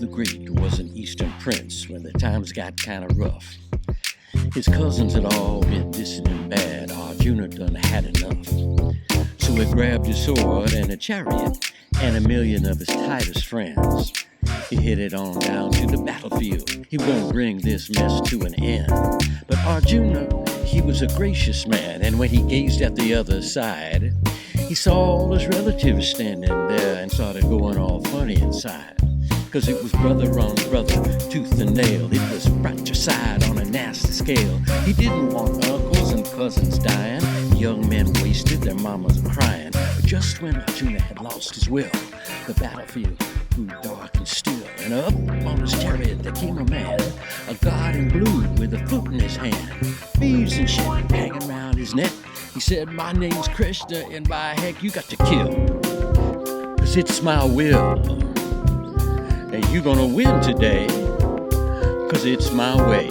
the Great was an eastern prince when the times got kinda rough. His cousins had all been dissing him bad. Arjuna done had enough. So he grabbed his sword and a chariot and 1,000,000 of his tightest friends. He headed on down to the battlefield. He won't bring this mess to an end. But Arjuna, he was a gracious man, and when he gazed at the other side, he saw all his relatives standing there and started going all funny inside. 'Cause it was brother on brother, tooth and nail. It was fratricide on a nasty scale. He didn't want uncles and cousins dying, young men wasted, their mamas crying. But just when Arjuna had lost his will, the battlefield grew dark and still. And up on his chariot there came a man, a god in blue with a flute in his hand, beads and shit hanging round his neck. He said, "My name's Krishna, and by heck you got to kill, 'cause it's my will. And you gonna win today, 'cause it's my way.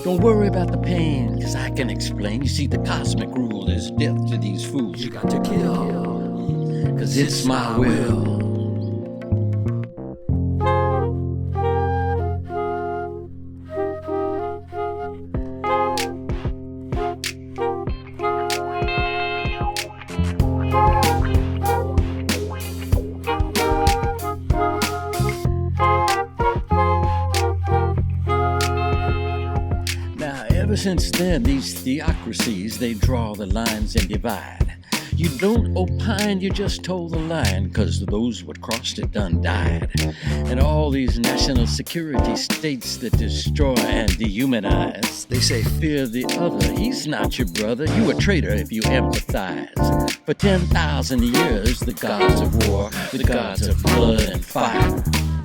Don't worry about the pain, 'cause I can explain. You see, the cosmic rule is death to these fools. You got to kill, 'cause it's my will." Ever since then, these theocracies, they draw the lines and divide. You don't opine, you just toe the line, 'cause those what crossed it done died. And all these national security states that destroy and dehumanize, they say fear the other, he's not your brother, you a traitor if you empathize. For 10,000 years, the gods of war, the gods of blood and fire,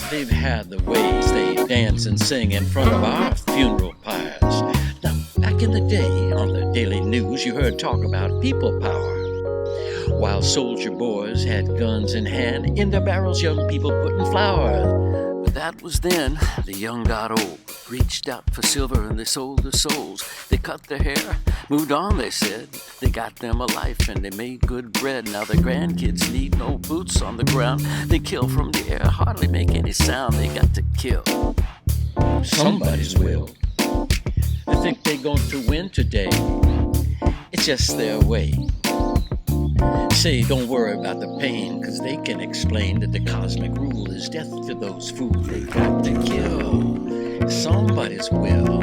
they've had the ways they dance and sing in front of our funeral pyres. Now, back in the day, on the daily news, you heard talk about people power. While soldier boys had guns in hand, in their barrels young people putting flour. But that was then. The young got old, reached out for silver and they sold their souls. They cut their hair, moved on, they said. They got them a life and they made good bread. Now their grandkids need no boots on the ground. They kill from the air, hardly make any sound. They got to kill. Somebody's will. They think they're going to win today. It's just their way. Say, don't worry about the pain, 'cause they can explain that the cosmic rule is death to those fools. They got to kill. Somebody's will.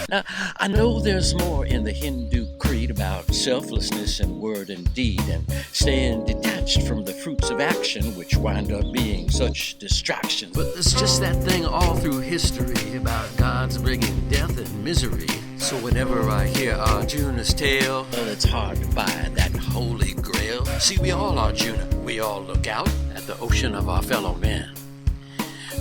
Now, I know there's more in the Hindu creed about selflessness in word and deed and staying detached from the fruits of action, which wind up being such distractions. But there's just that thing all through history about God's bringing death and misery. So whenever I hear Arjuna's tale, well, it's hard to buy that holy grail. See, we all Arjuna. We all look out at the ocean of our fellow men.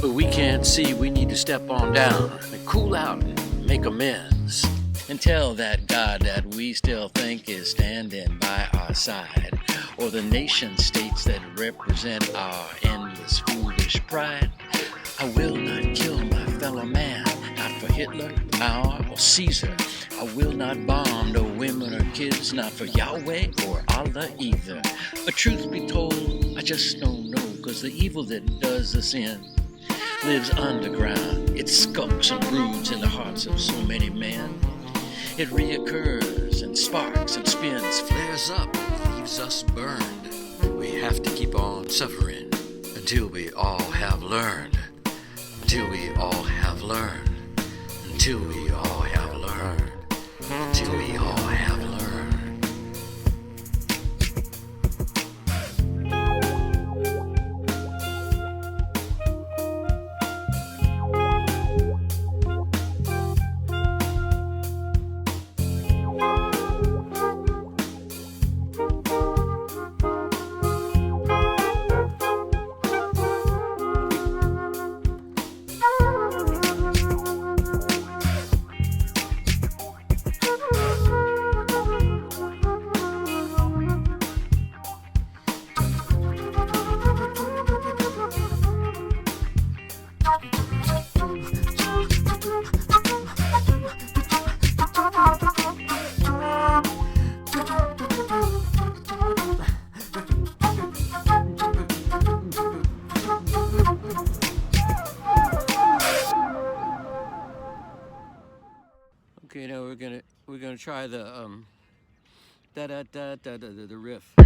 But we can't see, we need to step on down and cool out and make amends and tell that God that we still think is standing by our side, or the nation states that represent our endless foolish pride. I will not kill my fellow man, not for Hitler, Mao, or Caesar. I will not bomb no women or kids, not for Yahweh or Allah either. But truth be told, I just don't know, 'cause the evil that does us in lives underground. It skulks and broods in the hearts of so many men. It reoccurs and sparks and spins, flares up and leaves us burned. We have to keep on suffering until we all have learned. Until we all have learned. Until we all have learned. Until we all have learned. Okay, now we're gonna try the da da da da da the riff.